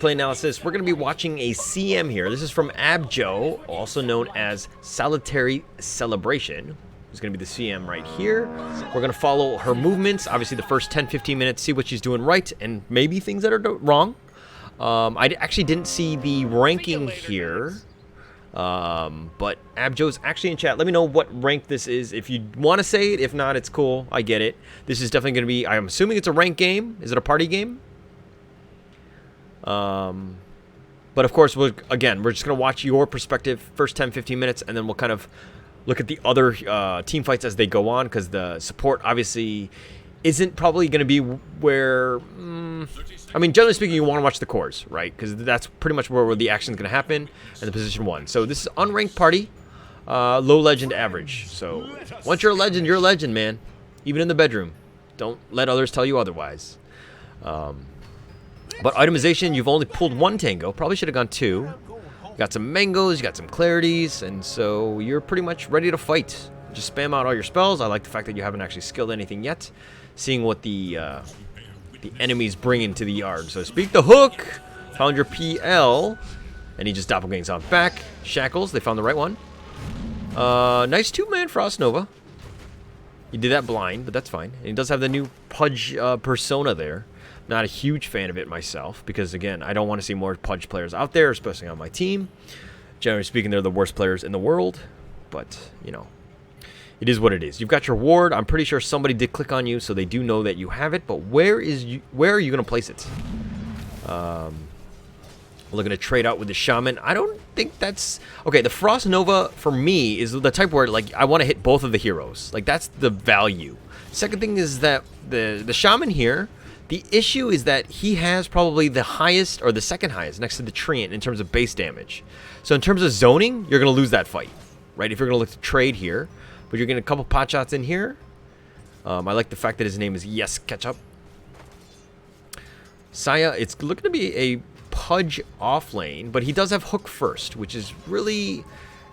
Play analysis. We're going to be watching a CM here. This is from Abjoe, also known as Solitary Celebration. Who's going to be the CM right here. We're going to follow her movements. Obviously, the first 10-15 minutes, see what she's doing right and maybe things that are wrong. I actually didn't see the ranking here. But Abjoe's actually in chat. Let me know what rank this is if you want to say it. If not, it's cool. I get it. This is definitely going to be, I'm assuming it's a rank game. Is it a party game? But of course, we're just going to watch your perspective first 10-15 minutes, and then we'll kind of look at the other team fights as they go on, because the support obviously isn't probably going to be where, I mean, generally speaking, you want to watch the cores, right? Because that's pretty much where the action's going to happen, and the position 1. So this is unranked party, low legend average. So once you're a legend, man. Even in the bedroom. Don't let others tell you otherwise. But itemization, you've only pulled 1 tango. Probably should have gone 2. You got some mangoes, you got some clarities, and so you're pretty much ready to fight. Just spam out all your spells. I like the fact that you haven't actually skilled anything yet. Seeing what the enemies bring into the yard, so to speak. The hook! Found your PL. And he just doppelgangs on back. Shackles, they found the right one. Nice 2-man Frost Nova. He did that blind, but that's fine. And he does have the new Pudge persona there. Not a huge fan of it myself, because again, I don't want to see more Pudge players out there, especially on my team. Generally speaking, they're the worst players in the world, but you know, it is what it is. You've got your ward. I'm pretty sure somebody did click on you, so they do know that you have it, but where are you going to place it? We're looking to trade out with the Shaman. I don't think that's... Okay, the Frost Nova, for me, is the type where, like, I want to hit both of the heroes. Like, that's the value. Second thing is that the Shaman here, the issue is that he has probably the highest, or the second highest, next to the Treant in terms of base damage. So in terms of zoning, you're going to lose that fight, right? If you're going to look to trade here. But you're getting a couple pot shots in here. I like the fact that his name is Yes Ketchup. Saya, it's looking to be a Pudge off lane, but he does have hook first, which is really,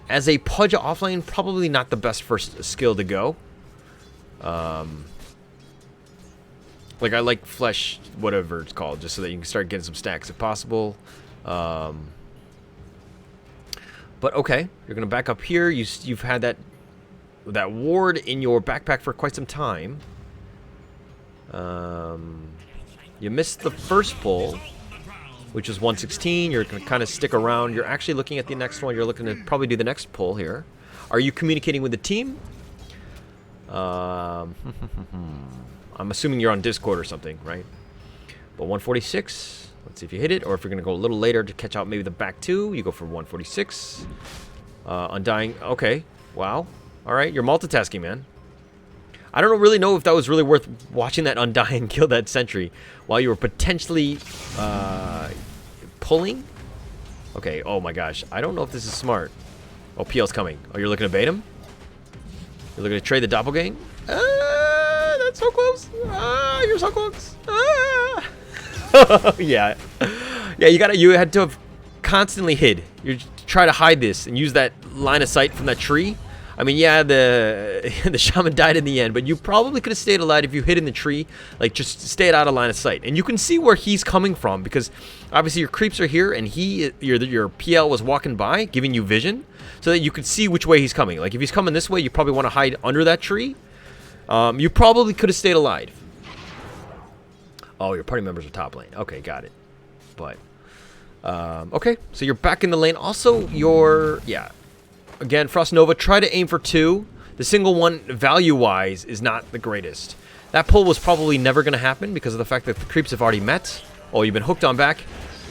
as a Pudge off lane, probably not the best first skill to go. Like, I like flesh, whatever it's called, just so that you can start getting some stacks if possible. But okay, you're gonna back up here. You've had that ward in your backpack for quite some time. You missed the first pull, which was 116. You're gonna kind of stick around. You're actually looking at the next one. You're looking to probably do the next pull here. Are you communicating with the team? I'm assuming you're on Discord or something, right? But 146. Let's see if you hit it, or if you're gonna go a little later to catch out maybe the back 2. You go for 146. Undying. Okay. Wow. All right, you're multitasking, man. I don't really know if that was really worth watching that Undying kill that sentry while you were potentially pulling. Okay, oh my gosh. I don't know if this is smart. Oh, PL's coming. Oh, you're looking to bait him? You're looking to trade the doppelgang? That's so close. You're so close. Yeah. Yeah, you had to have constantly hid. You try to hide this and use that line of sight from that tree. I mean, yeah, the Shaman died in the end, but you probably could have stayed alive if you hid in the tree. Like, just stayed out of line of sight. And you can see where he's coming from, because obviously your creeps are here, and your PL was walking by, giving you vision, so that you could see which way he's coming. Like, if he's coming this way, you probably want to hide under that tree. You probably could have stayed alive. Oh, your party members are top lane. Okay, got it. But, okay, so you're back in the lane. Also, yeah. Again, Frost Nova, try to aim for 2. The single one, value-wise, is not the greatest. That pull was probably never going to happen because of the fact that the creeps have already met. Oh, you've been hooked on back.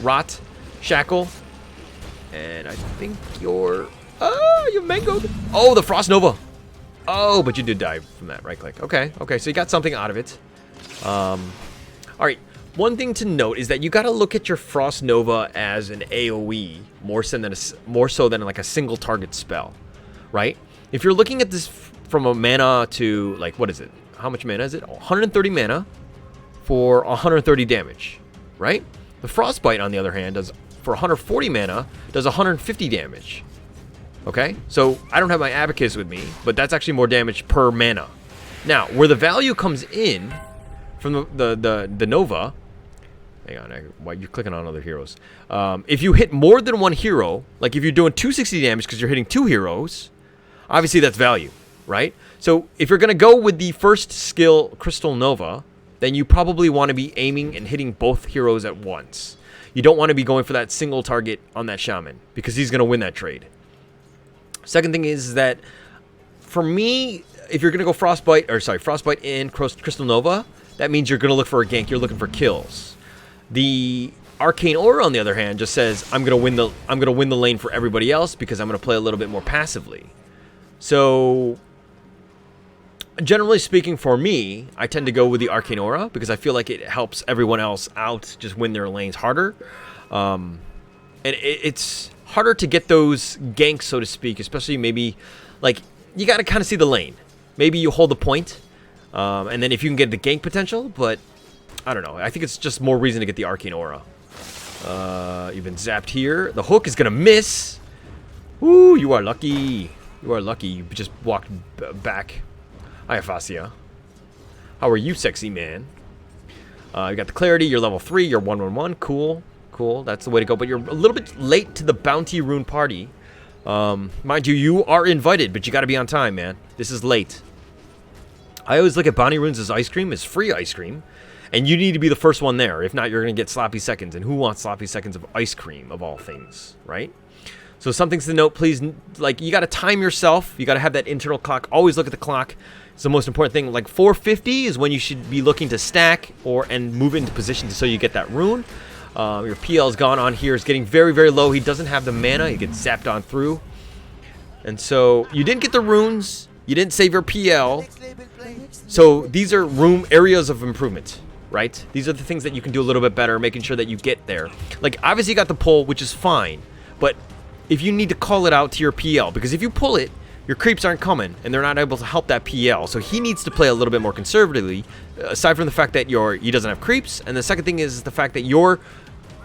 Rot. Shackle. And I think you're... Oh, you mangoed. Oh, the Frost Nova. Oh, but you did die from that right click. Okay, okay, so you got something out of it. All right. One thing to note is that you got to look at your Frost Nova as an AoE more so than like a single target spell, right? If you're looking at this from a mana to, like, what is it? How much mana is it? 130 mana for 130 damage, right? The Frostbite, on the other hand, does, for 140 mana, does 150 damage. Okay? So I don't have my Abacus with me, but that's actually more damage per mana. Now, where the value comes in from the Nova, Hang on, why you're clicking on other heroes. If you hit more than one hero, like if you're doing 260 damage because you're hitting 2 heroes, obviously that's value, right? So if you're going to go with the first skill, Crystal Nova, then you probably want to be aiming and hitting both heroes at once. You don't want to be going for that single target on that Shaman because he's going to win that trade. Second thing is that, for me, if you're going to go Frostbite and Crystal Nova, that means you're going to look for a gank. You're looking for kills. The Arcane Aura, on the other hand, just says I'm going to win the lane for everybody else because I'm going to play a little bit more passively. So, generally speaking, for me, I tend to go with the Arcane Aura because I feel like it helps everyone else out just win their lanes harder. And it's harder to get those ganks, so to speak, especially maybe, like, you got to kind of see the lane. Maybe you hold the point, and then if you can get the gank potential, but I don't know. I think it's just more reason to get the Arcane Aura. You've been zapped here. The hook is going to miss. Woo, you are lucky. You are lucky. You just walked back. Hi, Afasia. How are you, sexy man? You got the clarity. You're level 3. You're 1-1-1. Cool. Cool. That's the way to go. But you're a little bit late to the Bounty Rune party. Mind you, you are invited, but you got to be on time, man. This is late. I always look at Bounty Runes as ice cream, as free ice cream. And you need to be the first one there. If not, you're going to get sloppy seconds. And who wants sloppy seconds of ice cream, of all things, right? So some things to note, please, like, you got to time yourself. You got to have that internal clock. Always look at the clock. It's the most important thing. Like 450 is when you should be looking to stack and move into position so you get that rune. Your PL is gone on here. It's getting very, very low. He doesn't have the mana. He gets zapped on through. And so you didn't get the runes. You didn't save your PL. So these are room areas of improvement, right? These are the things that you can do a little bit better, making sure that you get there. Like, obviously you got the pull, which is fine. But if you need to call it out to your PL, because if you pull it, your creeps aren't coming, and they're not able to help that PL. So he needs to play a little bit more conservatively, aside from the fact that he doesn't have creeps. And the second thing is the fact that you're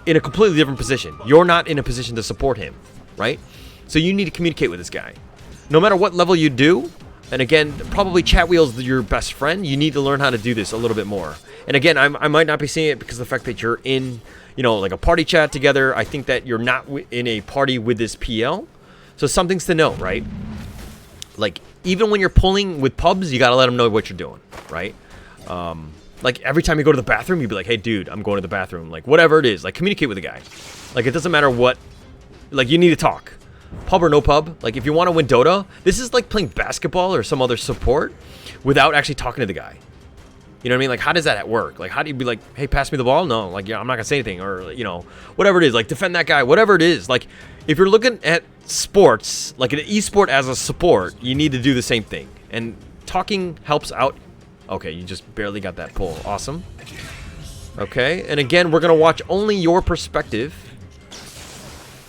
in a completely different position. You're not in a position to support him, right? So you need to communicate with this guy. No matter what level you do, and again, probably chat wheel's your best friend, you need to learn how to do this a little bit more. And again, I might not be seeing it because of the fact that you're in, like a party chat together. I think that you're not in a party with this PL. So some things to know, right? Like, even when you're pulling with pubs, you got to let them know what you're doing, right? Like, every time you go to the bathroom, you'd be like, hey, dude, I'm going to the bathroom. Like, whatever it is, like, communicate with the guy. Like, it doesn't matter what, like, you need to talk. Pub or no pub, like, if you want to win Dota, this is like playing basketball or some other support without actually talking to the guy. You know what I mean? Like, how does that work? Like, how do you be like, hey, pass me the ball? No, like, yeah, I'm not gonna say anything, or, whatever it is, like, defend that guy, whatever it is. Like, if you're looking at sports, like an esport as a support, you need to do the same thing. And talking helps out. Okay, you just barely got that pull. Awesome. Okay, and again, we're gonna watch only your perspective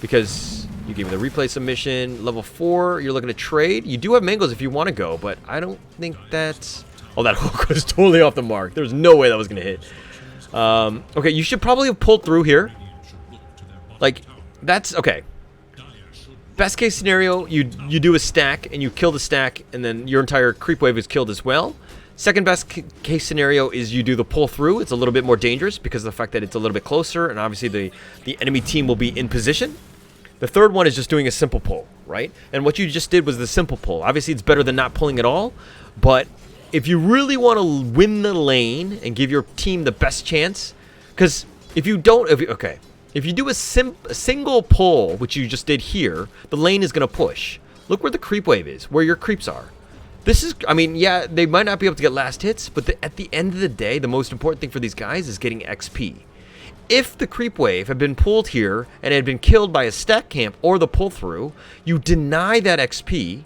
because you gave me the replay submission. Level 4, you're looking to trade. You do have mangoes if you want to go, but I don't think that's... Oh, that hook was totally off the mark. There's no way that was going to hit. Okay, you should probably have pulled through here. Like, that's... Okay. Best case scenario, you do a stack, and you kill the stack, and then your entire creep wave is killed as well. Second best case scenario is you do the pull through. It's a little bit more dangerous because of the fact that it's a little bit closer, and obviously the enemy team will be in position. The third one is just doing a simple pull, right? And what you just did was the simple pull. Obviously, it's better than not pulling at all, but if you really want to win the lane and give your team the best chance, because if you don't, if you do a single pull, which you just did here, the lane is going to push. Look where the creep wave is, where your creeps are. This is, I mean, yeah, they might not be able to get last hits, but at the end of the day, the most important thing for these guys is getting XP. If the creep wave had been pulled here and had been killed by a stack camp or the pull through, you deny that XP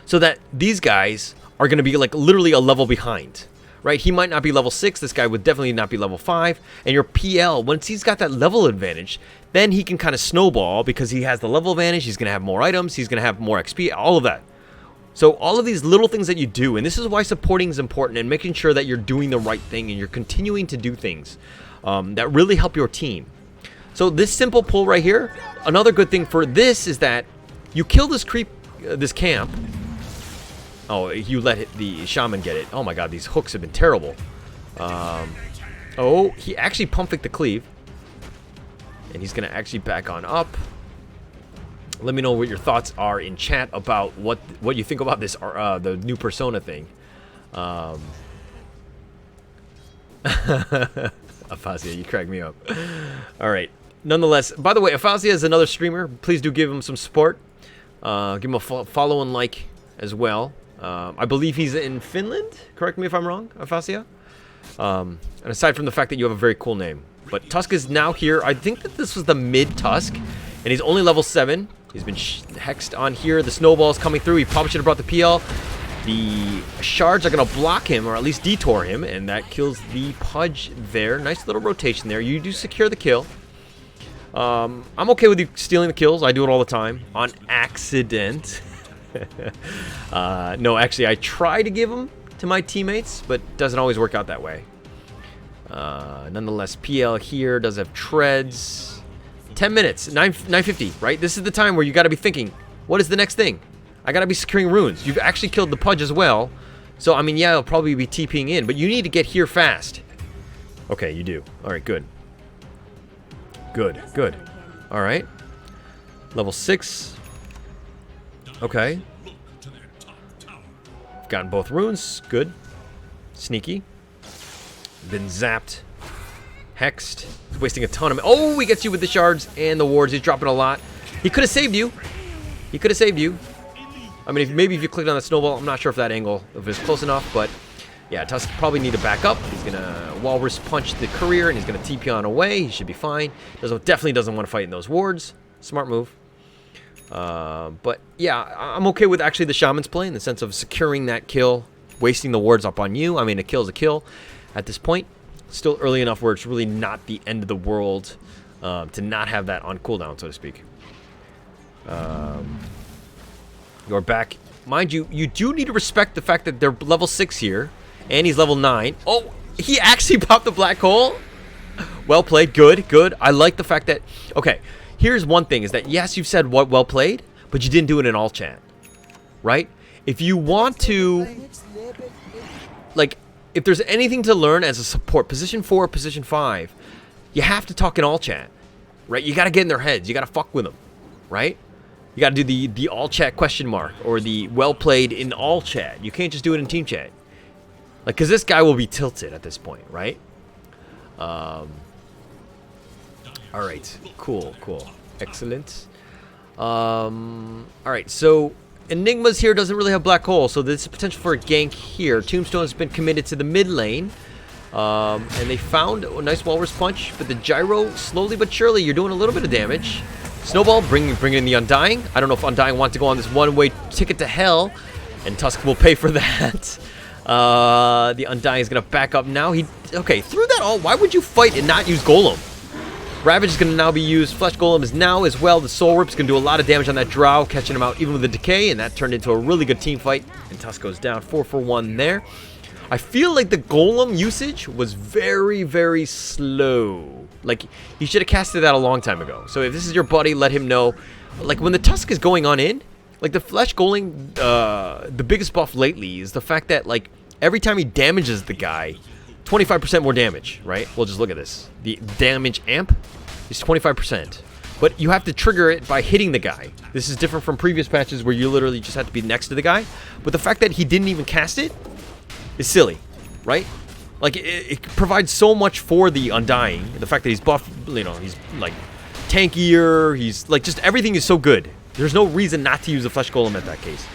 so that these guys are going to be like literally a level behind, right? He might not be level 6. This guy would definitely not be level 5. And your PL, once he's got that level advantage, then he can kind of snowball because he has the level advantage. He's going to have more items. He's going to have more XP, all of that. So all of these little things that you do, and this is why supporting is important and making sure that you're doing the right thing and you're continuing to do things that really help your team. So this simple pull right here, another good thing for this is that you kill this creep, this camp. Oh, you let the shaman get it. Oh my god, these hooks have been terrible. Oh, Oh, he actually pump faked the cleave. And he's going to actually back on up. Let me know what your thoughts are in chat about what you think about this, the new Persona thing. Afasia, you crack me up. All right. Nonetheless, by the way, Afasia is another streamer. Please do give him some support. Give him a follow and like as well. I believe he's in Finland. Correct me if I'm wrong, Afasia. And aside from the fact that you have a very cool name. But Tusk is now here. I think that this was the mid Tusk. And he's only level 7. He's been hexed on here. The snowball's coming through. He probably should have brought the PL. The shards are going to block him, or at least detour him. And that kills the Pudge there. Nice little rotation there. You do secure the kill. I'm okay with you stealing the kills. I do it all the time. On accident. No, actually, I try to give them to my teammates, but it doesn't always work out that way. Nonetheless, PL here does have treads. 10 minutes, 9:50, right? This is the time where you got to be thinking, what is the next thing? I got to be securing runes. You've actually killed the Pudge as well. So, I mean, yeah, it'll probably be TPing in, but you need to get here fast. Okay, you do. All right, good. Good, good. All right. Level 6. Okay. Gotten both runes. Good. Sneaky. Been zapped. Hexed. He's wasting a ton of... Oh, he gets you with the shards and the wards. He's dropping a lot. He could have saved you. He could have saved you. I mean, maybe if you clicked on that snowball, I'm not sure if that angle, if it's close enough, but yeah, Tusk probably need to back up. He's going to Walrus punch the courier, and he's going to TP on away. He should be fine. Definitely doesn't want to fight in those wards. Smart move. But yeah, I'm okay with actually the Shaman's play in the sense of securing that kill, wasting the wards up on you. I mean, a kill is a kill at this point. Still early enough where it's really not the end of the world to not have that on cooldown, so to speak. You're back. Mind you, you do need to respect the fact that they're level 6 here, and he's level 9. Oh, he actually popped the black hole. Well played. Good, good. I like the fact that... Okay, here's one thing, is that, yes, you've said what well played, but you didn't do it in all chat, right? If you want to... Like... If there's anything to learn as a support, position 4, position 5, you have to talk in all chat, right? You got to get in their heads. You got to fuck with them, right? You got to do the all chat question mark or the well played in all chat. You can't just do it in team chat. Like, because this guy will be tilted at this point, right? All right. Cool, cool. Excellent. All right, so... Enigma's here doesn't really have black hole, so there's potential for a gank here. Tombstone has been committed to the mid lane. And they found a nice Walrus punch, but the gyro, slowly but surely, you're doing a little bit of damage. Snowball, bring in the Undying. I don't know if Undying wants to go on this one-way ticket to hell, and Tusk will pay for that. The Undying is going to back up now. Okay, through that all, why would you fight and not use Golem? Ravage is going to now be used. Flesh Golem is now as well. The Soul Rip's going to do a lot of damage on that Drow, catching him out even with the Decay, and that turned into a really good team fight. And Tusk goes down 4 for 1 there. I feel like the Golem usage was very, very slow. Like, you should have casted that a long time ago. So if this is your buddy, let him know. Like, when the Tusk is going on in, like, the Flesh Golem, the biggest buff lately is the fact that, like, every time he damages the guy, 25% more damage, right? Well, just look at this. The damage amp is 25%. But you have to trigger it by hitting the guy. This is different from previous patches where you literally just have to be next to the guy. But the fact that he didn't even cast it is silly, right? Like, it provides so much for the Undying. The fact that he's buff, you know, he's, like, tankier. He's, like, just everything is so good. There's no reason not to use the Flesh Golem at that case.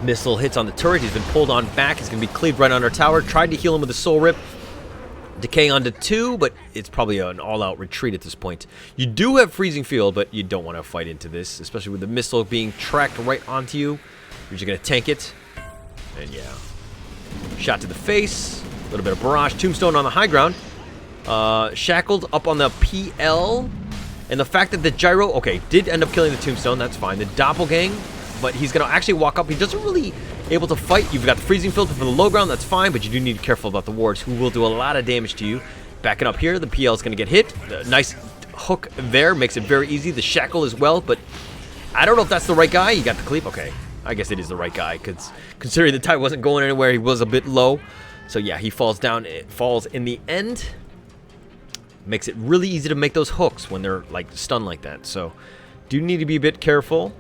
Missile hits on the turret. He's been pulled on back. He's going to be cleaved right under tower. Tried to heal him with a Soul Rip. Decay onto 2, but it's probably an all-out retreat at this point. You do have Freezing Field, but you don't want to fight into this, especially with the missile being tracked right onto you. You're just going to tank it. And yeah. Shot to the face. A little bit of barrage. Tombstone on the high ground. Shackled up on the PL. And the fact that the gyro, okay, did end up killing the Tombstone. That's fine. The Doppelgang, but he's going to actually walk up. He doesn't really able to fight. You've got the Freezing Filter for the low ground. That's fine, but you do need to be careful about the wards, who will do a lot of damage to you. Backing up here, the PL is going to get hit. The nice hook there makes it very easy. The shackle as well, but I don't know if that's the right guy. You got the cleave. Okay, I guess it is the right guy, because considering the tide wasn't going anywhere, he was a bit low. So yeah, he falls down. It falls in the end. Makes it really easy to make those hooks when they're like stunned like that. So do need to be a bit careful.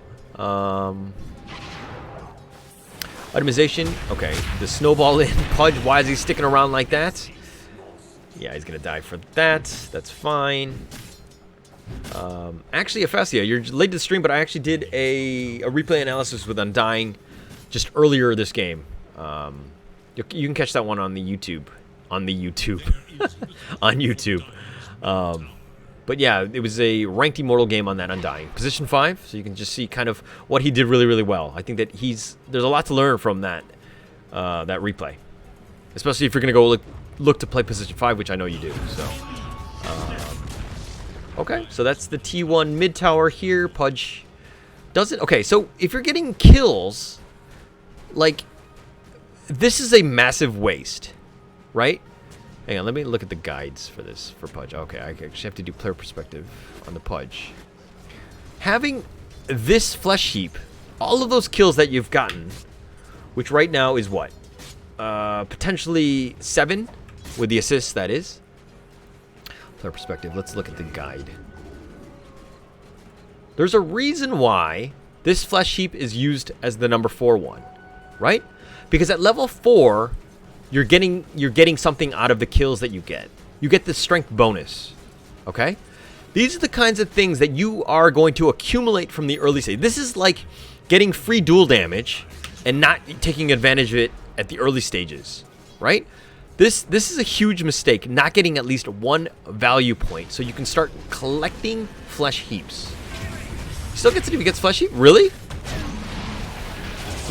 Itemization. Okay, the snowball in. Pudge, why is he sticking around like that? Yeah, he's going to die for that. That's fine. Actually, Aphasia, you're late to the stream, but I actually did a replay analysis with Undying just earlier this game. You can catch that one on the YouTube. On YouTube. But yeah, it was a ranked immortal game on that Undying. Position 5, so you can just see kind of what he did really, really well. I think that there's a lot to learn from that replay. Especially if you're going to go look to play Position 5, which I know you do. So, okay, so that's the T1 mid tower here. Pudge does it. Okay, so if you're getting kills, like, this is a massive waste, right? Hang on, let me look at the guides for this, for Pudge. Okay, I actually have to do player perspective on the Pudge. Having this flesh heap, all of those kills that you've gotten, which right now is what? Potentially 7 with the assist, that is. Player perspective, let's look at the guide. There's a reason why this flesh heap is used as the number 4 one, right? Because at level 4, you're getting something out of the kills that you get. You get the strength bonus, okay? These are the kinds of things that you are going to accumulate from the early stage. This is like getting free dual damage and not taking advantage of it at the early stages, right? This is a huge mistake, not getting at least 1 value point so you can start collecting flesh heaps. He still gets it if he gets flesh heap? Really?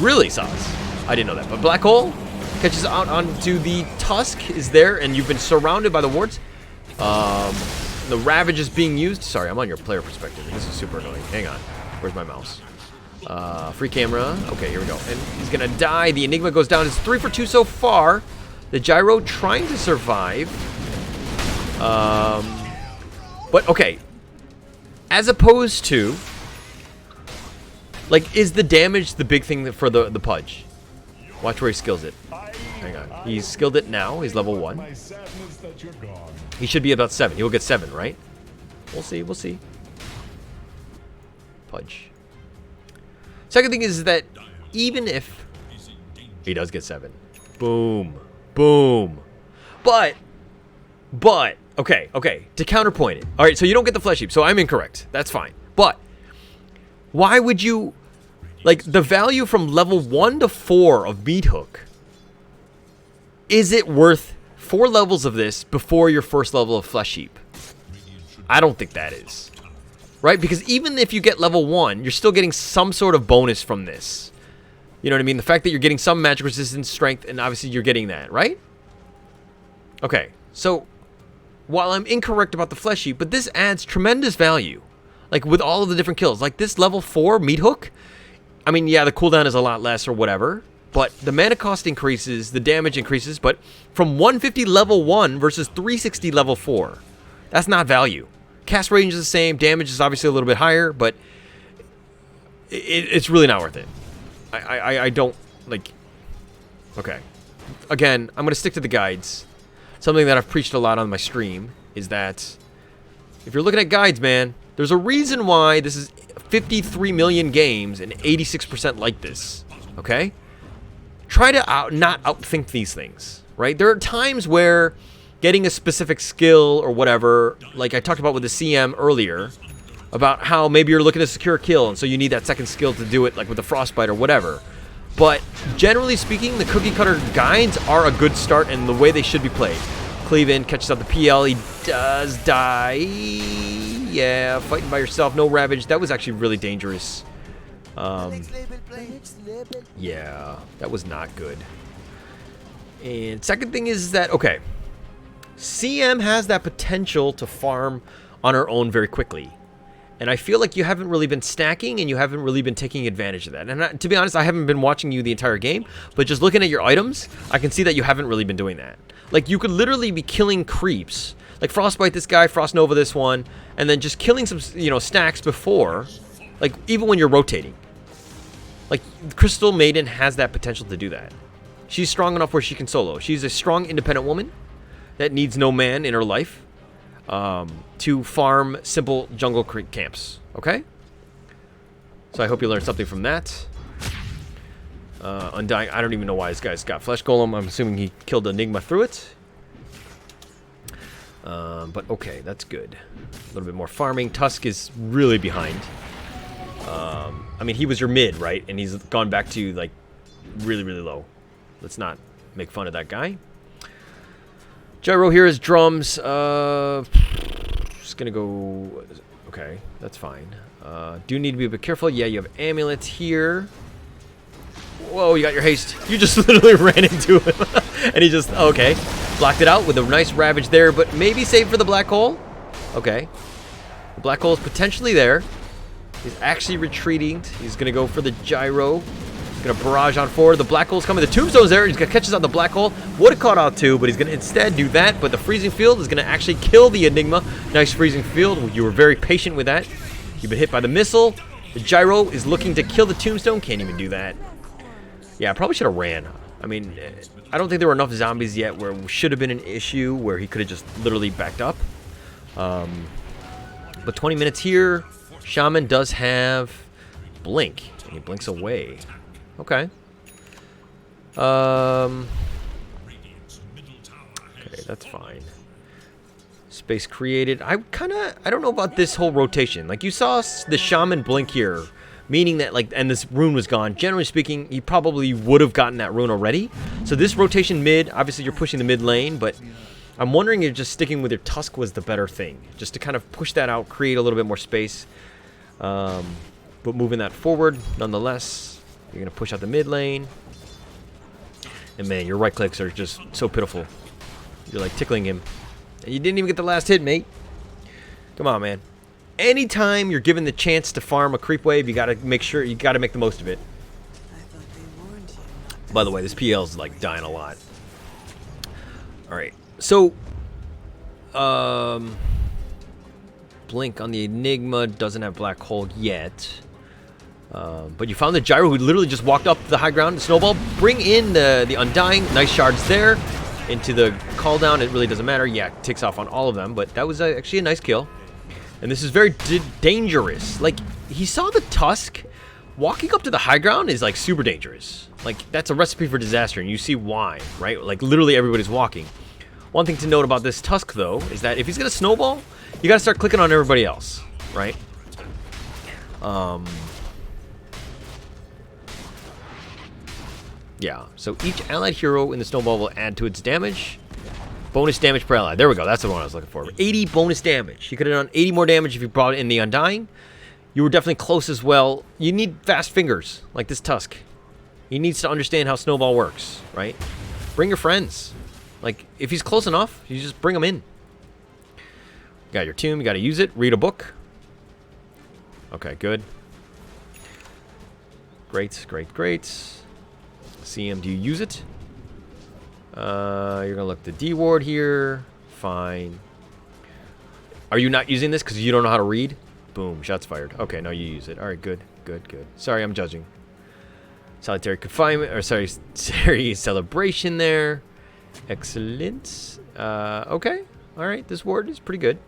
Really, Sauce? I didn't know that. But Black Hole catches out onto the Tusk, is there, and you've been surrounded by the wards. The Ravage is being used. Sorry, I'm on your player perspective. This is super annoying. Hang on. Where's my mouse? Free camera. Okay, here we go. And he's going to die. The Enigma goes down. It's 3 for 2 so far. The Gyro trying to survive. But, okay. As opposed to, like, is the damage the big thing for the Pudge? Watch where he skills it. Hang on. He's skilled it now. He's level 1. He should be about 7. He will get 7, right? We'll see. We'll see. Pudge. Second thing is that even if he does get 7. Boom. Boom. But, okay. To counterpoint it. All right, so you don't get the flesh heap. So I'm incorrect. That's fine. But why would you... Like, the value from level 1 to 4 of Meat Hook, is it worth 4 levels of this before your first level of Flesh Heap? I don't think that is. Right? Because even if you get level 1, you're still getting some sort of bonus from this. You know what I mean? The fact that you're getting some magic resistance, strength, and obviously you're getting that, right? Okay, so while I'm incorrect about the Flesh Heap, but this adds tremendous value. Like, with all of the different kills. Like, this level 4 Meat Hook... I mean, yeah, the cooldown is a lot less or whatever, but the mana cost increases, the damage increases, but from 150 level 1 versus 360 level 4, that's not value. Cast range is the same, damage is obviously a little bit higher, but it's really not worth it. I don't, like, okay. Again, I'm going to stick to the guides. Something that I've preached a lot on my stream is that if you're looking at guides, man, there's a reason why this is 53 million games and 86% like this, okay? Try to not outthink these things, right? There are times where getting a specific skill or whatever, like I talked about with the CM earlier, about how maybe you're looking to secure a kill, and so you need that second skill to do it, like with the Frostbite or whatever. But generally speaking, the cookie cutter guides are a good start and the way they should be played. Cleave in, catches out the PL, he does die. Yeah, fighting by yourself, no Ravage. That was actually really dangerous. Yeah, that was not good. And second thing is that, okay, CM has that potential to farm on her own very quickly. And I feel like you haven't really been stacking and you haven't really been taking advantage of that. And to be honest, I haven't been watching you the entire game, but just looking at your items, I can see that you haven't really been doing that. Like, you could literally be killing creeps. Like, Frostbite this guy, Frost Nova this one, and then just killing some, you know, stacks before, like, even when you're rotating. Like, Crystal Maiden has that potential to do that. She's strong enough where she can solo. She's a strong, independent woman that needs no man in her life to farm simple jungle camps. Okay? So I hope you learned something from that. Undying. I don't even know why this guy's got Flesh Golem. I'm assuming he killed Enigma through it. But okay, that's good. A little bit more farming. Tusk is really behind. I mean, he was your mid, right? And he's gone back to, like, really, really low. Let's not make fun of that guy. Gyro here is drums. Just gonna go... Okay, that's fine. Do need to be a bit careful. Yeah, you have amulets here. Whoa, you got your haste. You just literally ran into him. And he just... Okay. Blocked it out with a nice ravage there, but maybe save for the black hole. Okay. The black hole is potentially there. He's actually retreating. He's going to go for the gyro. He's going to barrage on forward. The black hole's coming. The tombstone's there. He's going to catch us on the black hole. Would have caught out two, but he's going to instead do that. But the freezing field is going to actually kill the Enigma. Nice freezing field. You were very patient with that. You've been hit by the missile. The gyro is looking to kill the tombstone. Can't even do that. Yeah, I probably should have ran. I mean, I don't think there were enough zombies yet where it should have been an issue where he could have just literally backed up. But 20 minutes here. Shaman does have Blink. And he blinks away. Okay. Okay, that's fine. Space created. I don't know about this whole rotation. Like, you saw the Shaman blink here. Meaning that, like, and this rune was gone. Generally speaking, he probably would have gotten that rune already. So this rotation mid, obviously you're pushing the mid lane, but I'm wondering if just sticking with your Tusk was the better thing. Just to kind of push that out, create a little bit more space. But moving that forward, nonetheless, you're going to push out the mid lane. And man, your right clicks are just so pitiful. You're like tickling him. And you didn't even get the last hit, mate. Come on, man. Anytime you're given the chance to farm a creep wave, you gotta make sure you gotta make the most of it. By the way, this PL's like dying a lot. Alright. So Blink on the Enigma doesn't have black hole yet. But you found the gyro who literally just walked up the high ground. Snowball, bring in the Undying. Nice shards there. Into the call down. It really doesn't matter. Yeah, it takes off on all of them. But that was actually a nice kill. And this is very dangerous. Like, he saw the Tusk. Walking up to the high ground is, like, super dangerous. Like, that's a recipe for disaster, and you see why, right? Like, literally everybody's walking. One thing to note about this Tusk, though, is that if he's going to snowball, you got to start clicking on everybody else, right? Yeah, so each allied hero in the snowball will add to its damage. Bonus damage per ally. There we go. That's the one I was looking for. 80 bonus damage. You could have done 80 more damage if you brought in the Undying. You were definitely close as well. You need fast fingers, like this Tusk. He needs to understand how Snowball works, right? Bring your friends. Like, if he's close enough, you just bring him in. You got your tomb. You got to use it. Read a book. Okay, good. Great, great, great. CM, do you use it? You're gonna look the D ward here. Fine. Are you not using this because you don't know how to read? Boom, shots fired. Okay, now you use it. All right, good, good, good. Sorry, I'm judging. Solitary confinement, or sorry, celebration there. Excellent. Okay, all right. This ward is pretty good.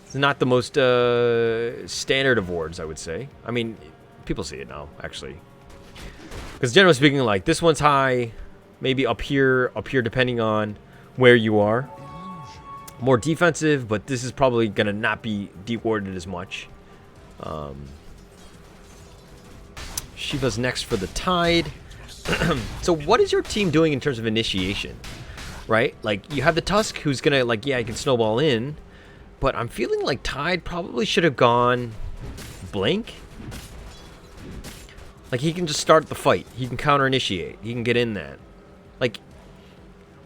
It's not the most standard of wards, I would say. I mean, people see it now, actually. Because generally speaking, like this one's high. Maybe up here, depending on where you are. More defensive, but this is probably going to not be dewarded as much. Shiva's next for the Tide. So what is your team doing in terms of initiation? Right? Like, you have the Tusk who's going to, like, yeah, he can snowball in. But I'm feeling like Tide probably should have gone Blink. Like, he can just start the fight. He can counter-initiate. He can get in that. Like,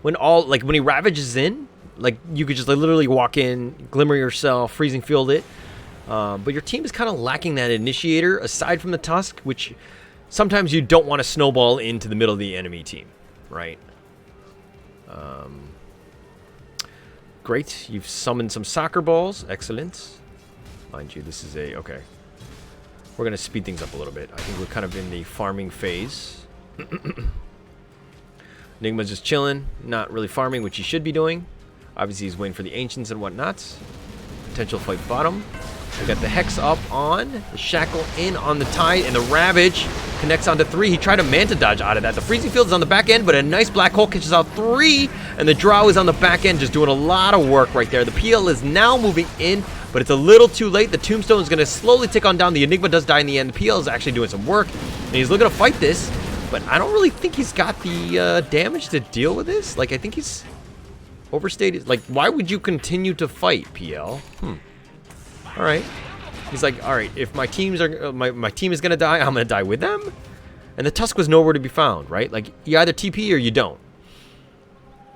when he ravages in, like, you could just like, literally walk in, glimmer yourself, freezing field it. But your team is kind of lacking that initiator, aside from the Tusk, which sometimes you don't want to snowball into the middle of the enemy team, right? Great, you've summoned some soccer balls. Excellent. Mind you, this is okay. We're going to speed things up a little bit. I think we're kind of in the farming phase. Enigma's just chilling, not really farming, which he should be doing. Obviously, he's waiting for the Ancients and whatnot. Potential fight bottom. We got the Hex up on, the Shackle in on the Tide, and the Ravage connects onto 3. He tried to Manta dodge out of that. The Freezing Field is on the back end, but a nice Black Hole catches out 3, and the Drow is on the back end, just doing a lot of work right there. The PL is now moving in, but it's a little too late. The Tombstone is going to slowly tick on down. The Enigma does die in the end. The PL is actually doing some work, and he's looking to fight this, but I don't really think he's got the damage to deal with this. Like, I think he's overstated. Like, why would you continue to fight, PL? All right. He's like, all right, if my teams are my team is gonna die, I'm gonna die with them. And the Tusk was nowhere to be found, right? Like, you either TP or you don't.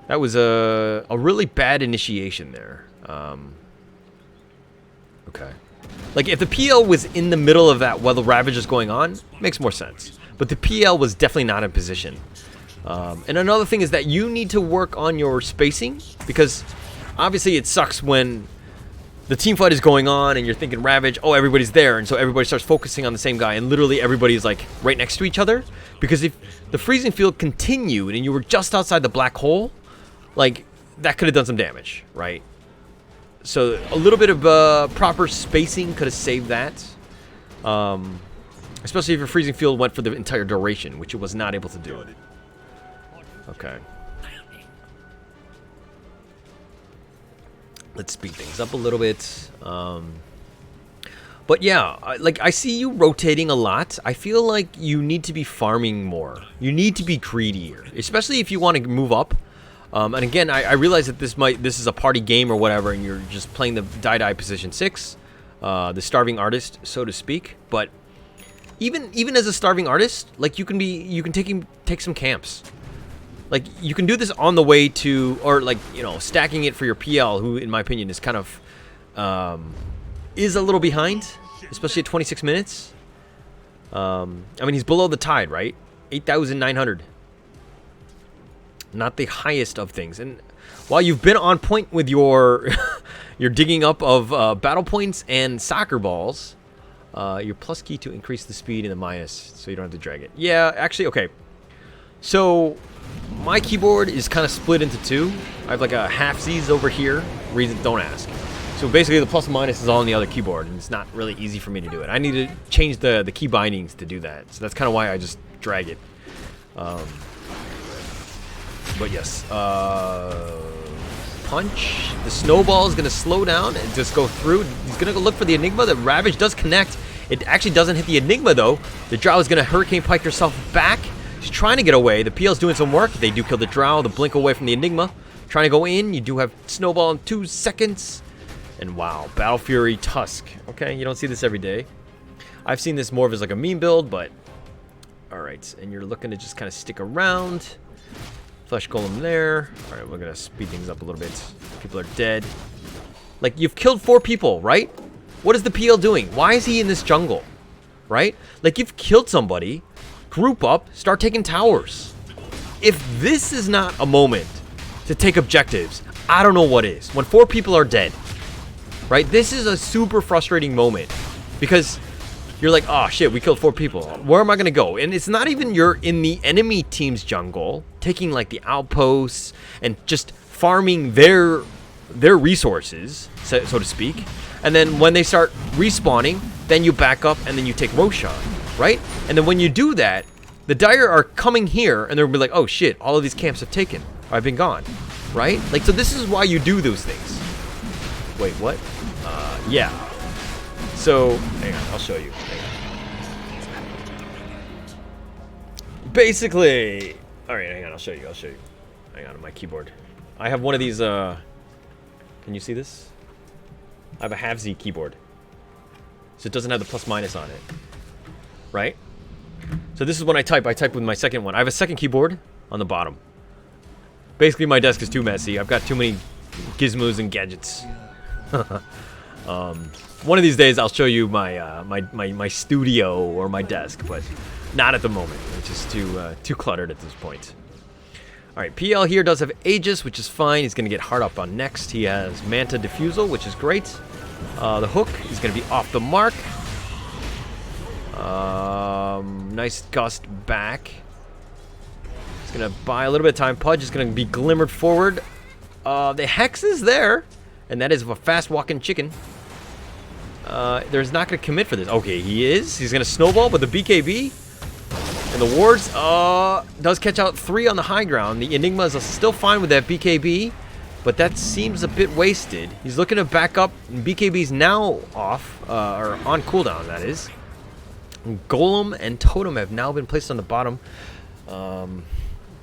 That was a really bad initiation there. Okay. Like, if the PL was in the middle of that while the Ravage is going on, makes more sense. But the PL was definitely not in position. And another thing is that you need to work on your spacing, because obviously it sucks when the team fight is going on and you're thinking Ravage, oh, everybody's there, and so everybody starts focusing on the same guy, and literally everybody's like right next to each other. Because if the Freezing Field continued and you were just outside the Black Hole, like, that could have done some damage, right? So a little bit of proper spacing could have saved that. Especially if your Freezing Field went for the entire duration, which it was not able to do. Okay. Let's speed things up a little bit. But yeah, like, I see you rotating a lot. I feel like you need to be farming more. You need to be greedier, especially if you want to move up. And again, I realize that this is a party game or whatever, and you're just playing the die position 6, the starving artist, so to speak. But even as a starving artist, like, you can take some camps. Like, you can do this on the way to, or like, you know, stacking it for your PL, who in my opinion is kind of is a little behind, especially at 26 minutes. I mean, he's below the Tide, right? 8,900. Not the highest of things. And while you've been on point with your your digging up of battle points and soccer balls, your plus key to increase the speed and the minus, so you don't have to drag it. Yeah, actually, okay. So my keyboard is kind of split into two. I have like a half Z's over here. Reason, don't ask. So basically the plus and minus is all on the other keyboard, and it's not really easy for me to do it. I need to change the key bindings to do that. So that's kind of why I just drag it. But yes, punch. The snowball is going to slow down and just go through. He's going to go look for the Enigma. The Ravage does connect. It actually doesn't hit the Enigma, though. The Drow is going to Hurricane Pike herself back. She's trying to get away. The PL's doing some work. They do kill the Drow. The blink away from the Enigma. Trying to go in. You do have snowball in 2 seconds. And wow, Battle Fury Tusk. Okay, you don't see this every day. I've seen this more of as like a meme build, but alright. And you're looking to just kind of stick around. Flesh Golem there. Alright, we're gonna speed things up a little bit. People are dead. Like, you've killed 4 people, right? What is the PL doing? Why is he in this jungle? Right? Like, you've killed somebody. Group up. Start taking towers. If this is not a moment to take objectives, I don't know what is. When 4 people are dead. Right? This is a super frustrating moment. Because you're like, oh shit, we killed 4 people. Where am I gonna go? And it's not even you're in the enemy team's jungle, taking like the outposts and just farming their resources, so to speak. And then when they start respawning, then you back up and then you take Roshan, right? And then when you do that, the Dire are coming here and they'll be like, oh shit, all of these camps have taken. Or I've been gone, right? Like, so this is why you do those things. Wait, what? Yeah. So, hang on, I'll show you. Basically, alright, hang on, I'll show you. Hang on my keyboard. I have one of these, can you see this? I have a half Z keyboard. So it doesn't have the plus minus on it. Right? So this is when I type with my second one. I have a second keyboard on the bottom. Basically, my desk is too messy. I've got too many gizmos and gadgets. One of these days I'll show you my my studio or my desk, but not at the moment. It's just too cluttered at this point. Alright, PL here does have Aegis, which is fine. He's going to get hard up on next. He has Manta Diffusal, which is great. The hook is going to be off the mark. Nice gust back. He's Gonna buy a little bit of time. Pudge is gonna be glimmered forward. The Hex is there, and that is a fast walking chicken. There's not gonna commit for this. Okay, he is. He's gonna snowball, but the BKB and the wards does catch out 3 on the high ground. The Enigma is still fine with that BKB, but that seems a bit wasted. He's looking to back up, and BKB's now off, or on cooldown, that is. Golem and Totem have now been placed on the bottom.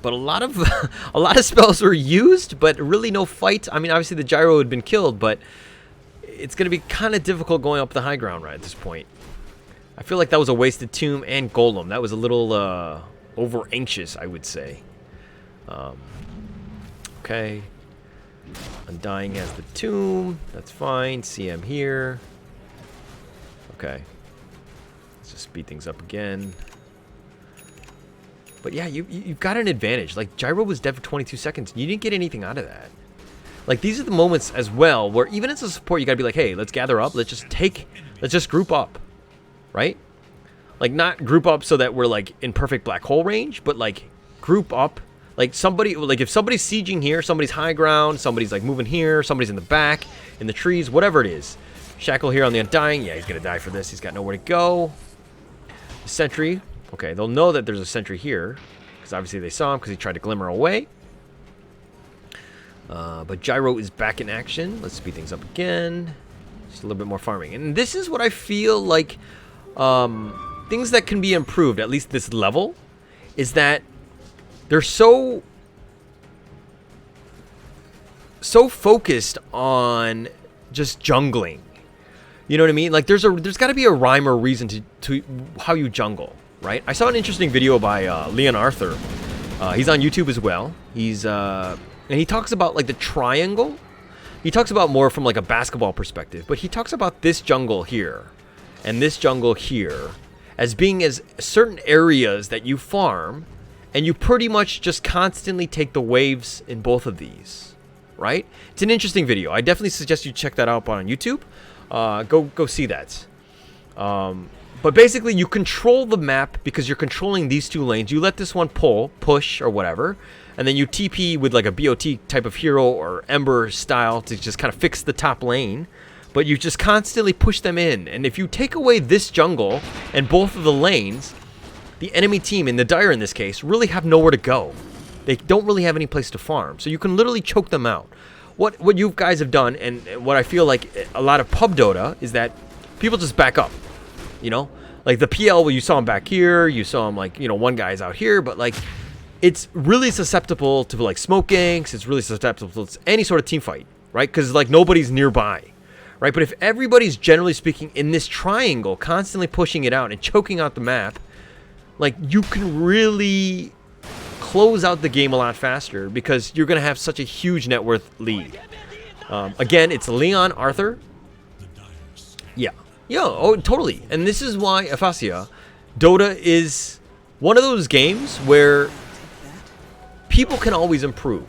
But a lot of spells were used, but really no fight. I mean, obviously the gyro had been killed, but it's going to be kind of difficult going up the high ground right at this point. I feel like that was a wasted tomb and golem. That was a little over anxious, I would say. Okay. Undying has the tomb. That's fine. CM here. Okay. Let's just speed things up again. But yeah, you've got an advantage. Like, gyro was dead for 22 seconds. You didn't get anything out of that. Like, these are the moments as well where even as a support, you gotta be like, hey, let's gather up. Let's just group up, right? Like, not group up so that we're like in perfect black hole range, but like group up. Like, somebody, like if somebody's sieging here, somebody's high ground, somebody's like moving here, somebody's in the back, in the trees, whatever it is. Shackle here on the Undying. Yeah, he's gonna die for this. He's got nowhere to go. Sentry. Okay, they'll know that there's a sentry here, because obviously they saw him because he tried to glimmer away. But gyro is back in action. Let's speed things up again. Just a little bit more farming. And this is what I feel like things that can be improved, at least this level, is that they're so focused on just jungling. You know what I mean? Like, there's got to be a rhyme or reason to how you jungle. Right? I saw an interesting video by Leon Arthur. He's on YouTube as well. He's and he talks about like the triangle. He talks about more from like a basketball perspective, but he talks about this jungle here and this jungle here as being as certain areas that you farm, and you pretty much just constantly take the waves in both of these. Right? It's an interesting video. I definitely suggest you check that out on YouTube. Go see that. But basically, you control the map because you're controlling these 2 lanes. You let this one push, or whatever, and then you TP with like a BOT type of hero or Ember style to just kind of fix the top lane. But you just constantly push them in. And if you take away this jungle and both of the lanes, the enemy team, in the Dire in this case, really have nowhere to go. They don't really have any place to farm. So you can literally choke them out. What you guys have done, and what I feel like a lot of pub Dota, is that people just back up. You know, like the PL, you saw him back here, you saw him like, you know, one guy's out here, but like, it's really susceptible to like smoke ganks. It's really susceptible to any sort of team fight, right? Because like nobody's nearby, right? But if everybody's generally speaking in this triangle, constantly pushing it out and choking out the map, like you can really close out the game a lot faster because you're going to have such a huge net worth lead. Again, it's Leon Arthur. Yeah. Yeah, oh, totally. And this is why, Aphasia, Dota is one of those games where people can always improve.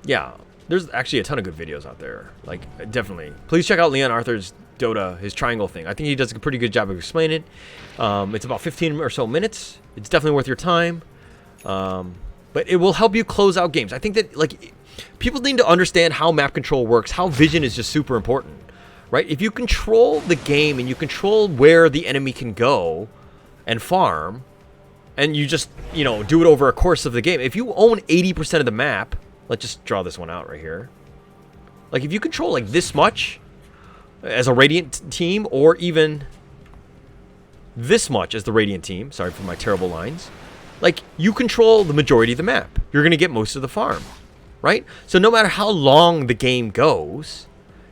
Yeah, there's actually a ton of good videos out there. Like, definitely. Please check out Leon Arthur's Dota, his triangle thing. I think he does a pretty good job of explaining it. It's about 15 or so minutes. It's definitely worth your time. But it will help you close out games. I think that, like, people need to understand how map control works, how vision is just super important. Right? If you control the game and you control where the enemy can go and farm, and you just, you know, do it over a course of the game. If you own 80% of the map, let's just draw this one out right here. Like, if you control like this much as a Radiant team, or even this much as the Radiant team, sorry for my terrible lines, like, you control the majority of the map. You're going to get most of the farm, right? So no matter how long the game goes,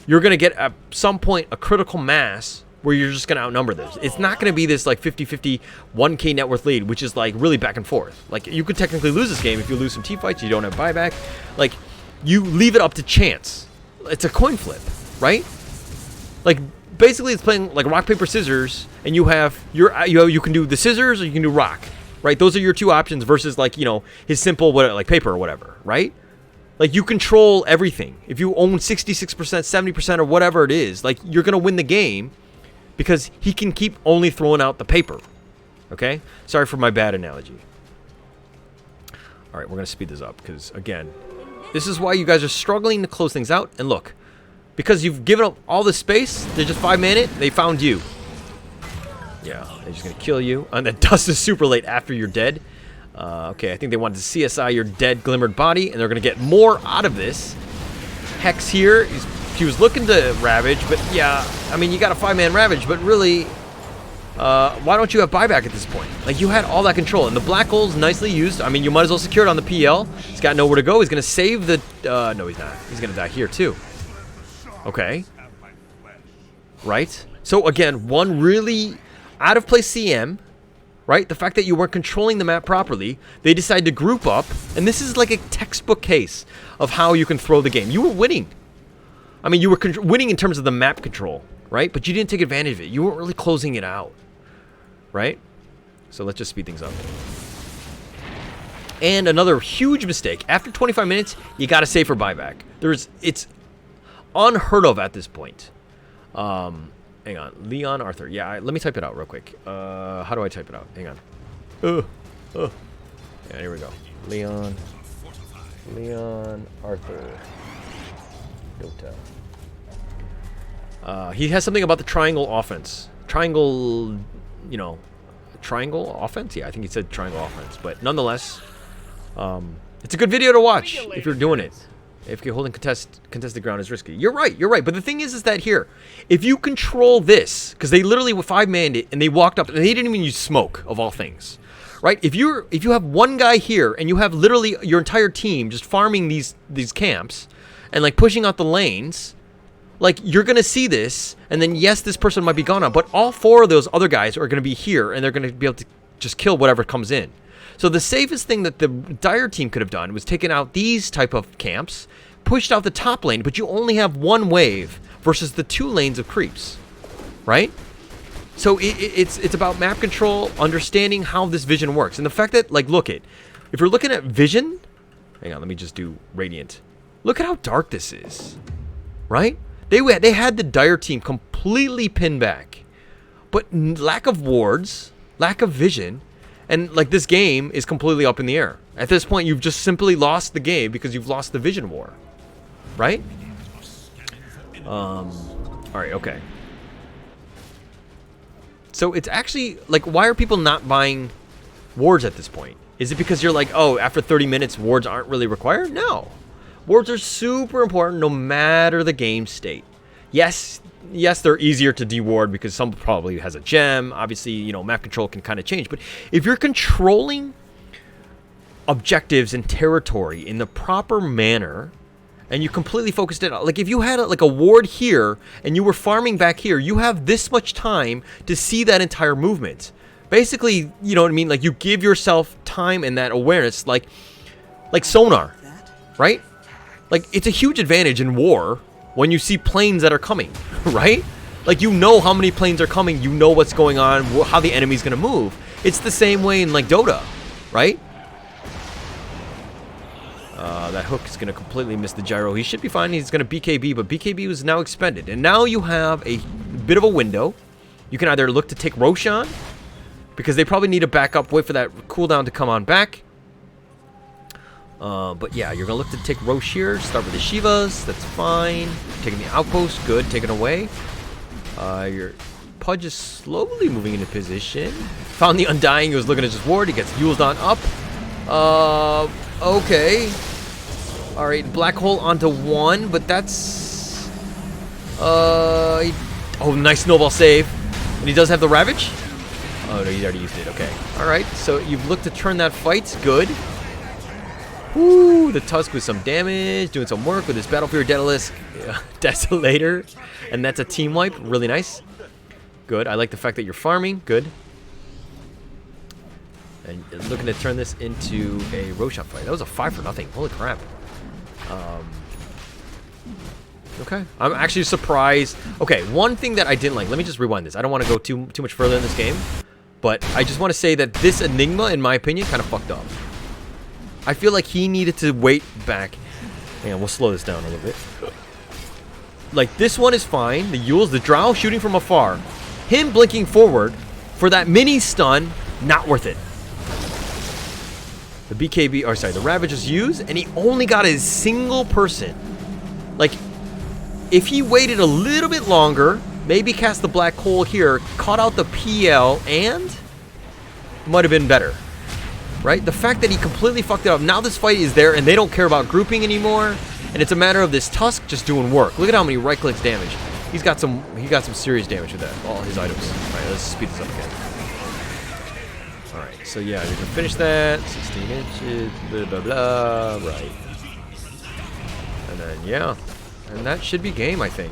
you're going to get at some point a critical mass where you're just going to outnumber this. It's not going to be this like 50-50 1k net worth lead, which is like really back and forth. Like, you could technically lose this game if you lose some team fights, you don't have buyback. Like, you leave it up to chance. It's a coin flip, right? Like, basically it's playing like rock, paper, scissors, and you have you can do the scissors or you can do rock, right? Those are your 2 options versus, like, you know, his simple like paper or whatever, right? Like, you control everything. If you own 66%, 70% or whatever it is, like, you're going to win the game because he can keep only throwing out the paper, Okay? Sorry for my bad analogy. Alright, we're going to speed this up because, again, this is why you guys are struggling to close things out. And look, because you've given up all this space, they're just 5-man it, they found you. Yeah, they're just going to kill you. And the dust is super late after you're dead. Okay, I think they wanted to CSI your dead glimmered body, and they're going to get more out of this. Hex here, he was looking to Ravage, but yeah, I mean, you got a 5-man Ravage, but really, why don't you have buyback at this point? Like, you had all that control, and the black hole's nicely used. I mean, you might as well secure it on the PL. He's got nowhere to go. He's going to save the... no, he's not. He's going to die here, too. Okay. Right? So, again, one really out-of-place CM, right? The fact that you weren't controlling the map properly. They decided to group up, and this is like a textbook case of how you can throw the game. You were winning. I mean, you were winning in terms of the map control, right? But you didn't take advantage of it. You weren't really closing it out, right? So let's just speed things up. And another huge mistake. After 25 minutes, you got to save for buyback. It's unheard of at this point. Hang on. Leon Arthur. Yeah, let me type it out real quick. How do I type it out? Hang on. Yeah, here we go. Leon Arthur. Dota. He has something about the triangle offense. Triangle offense? Yeah, I think he said triangle offense. But nonetheless, it's a good video to watch if you're doing it. If you're holding contested ground is risky. You're right. But the thing is that here, if you control this, because they literally were 5-manned it, and they walked up, and they didn't even use smoke, of all things. Right? If you have one guy here, and you have literally your entire team just farming these camps, and like pushing out the lanes, like, you're going to see this, and then yes, this person might be gone out, but all 4 of those other guys are going to be here, and they're going to be able to just kill whatever comes in. So the safest thing that the Dire team could have done was taken out these type of camps, pushed out the top lane, but you only have 1 wave versus the 2 lanes of creeps, right? So it's about map control, understanding how this vision works, and the fact that, like, if you're looking at vision, hang on, let me just do Radiant. Look at how dark this is, right? They had the Dire team completely pinned back, but lack of wards, lack of vision, and like this game is completely up in the air. At this point, you've just simply lost the game because you've lost the vision war, right? All right, okay. So it's actually like, why are people not buying wards at this point? Is it because you're like, oh, after 30 minutes, wards aren't really required? No. Wards are super important no matter the game state. Yes, they're easier to deward because some probably has a gem. Obviously, map control can kind of change. But if you're controlling objectives and territory in the proper manner, and you completely focused it out, like if you had a ward here and you were farming back here, you have this much time to see that entire movement. Basically, you know what I mean? Like, you give yourself time and that awareness, like sonar, right? Like, it's a huge advantage in war when you see planes that are coming, right? Like, you know how many planes are coming, you know what's going on, how the enemy's gonna move. It's the same way in, like, Dota, right? That hook is gonna completely miss the gyro. He should be fine, he's gonna BKB, but BKB was now expended. And now you have a bit of a window. You can either look to take Roshan, because they probably need a backup, wait for that cooldown to come on back. But yeah, you're going to look to take Rosh here, start with the Shivas, that's fine. Taking the outpost, good, taken away. Your Pudge is slowly moving into position. Found the Undying, he was looking to just ward, he gets Yuled on up. Okay. Alright, Black Hole onto 1, but that's... oh, nice snowball save. And he does have the Ravage? Oh no, he's already used it, okay. Alright, so you've looked to turn that fight, good. Woo, the Tusk with some damage, doing some work with his Battlefield Daedalus Desolator. And that's a team wipe, really nice. Good, I like the fact that you're farming, good. And looking to turn this into a Roshan fight. That was a 5-0, holy crap. Okay, I'm actually surprised. Okay, one thing that I didn't like, let me just rewind this. I don't want to go too much further in this game. But I just want to say that this Enigma, in my opinion, kind of fucked up. I feel like he needed to wait back. Hang on, we'll slow this down a little bit. Like, this one is fine. The Yules, the Drow shooting from afar. Him blinking forward for that mini stun. Not worth it. The BKB, or sorry, the Ravage was used, and he only got a single person. Like, if he waited a little bit longer, maybe cast the Black Hole here, caught out the PL, and might have been better. Right? The fact that he completely fucked it up. Now this fight is there, and they don't care about grouping anymore, and it's a matter of this Tusk just doing work. Look at how many right clicks damage. He got some serious damage with that. All his items. All right, let's speed this up again. All right, so yeah, you can finish that. 16 inches, blah blah blah. Right. And then yeah, and that should be game, I think.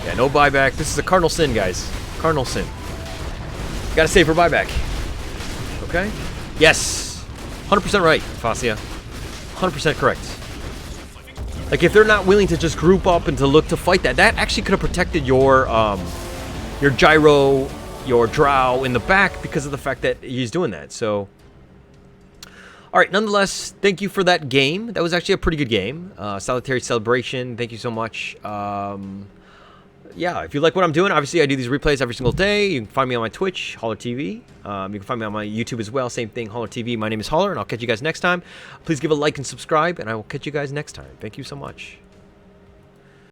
Yeah, no buyback. This is a cardinal sin, guys. Cardinal sin. Gotta save for buyback. Okay. Yes. 100% right, Fascia. 100% correct. Like, if they're not willing to just group up and to look to fight that actually could have protected your gyro, your drow in the back because of the fact that he's doing that. So, all right. Nonetheless, thank you for that game. That was actually a pretty good game. Solitary Celebration. Thank you so much. Yeah, if you like what I'm doing, obviously I do these replays every single day. You can find me on my Twitch, Holler TV. You can find me on my YouTube as well, same thing, Holler TV. My name is Holler, and I'll catch you guys next time. Please give a like and subscribe, and I will catch you guys next time. Thank you so much.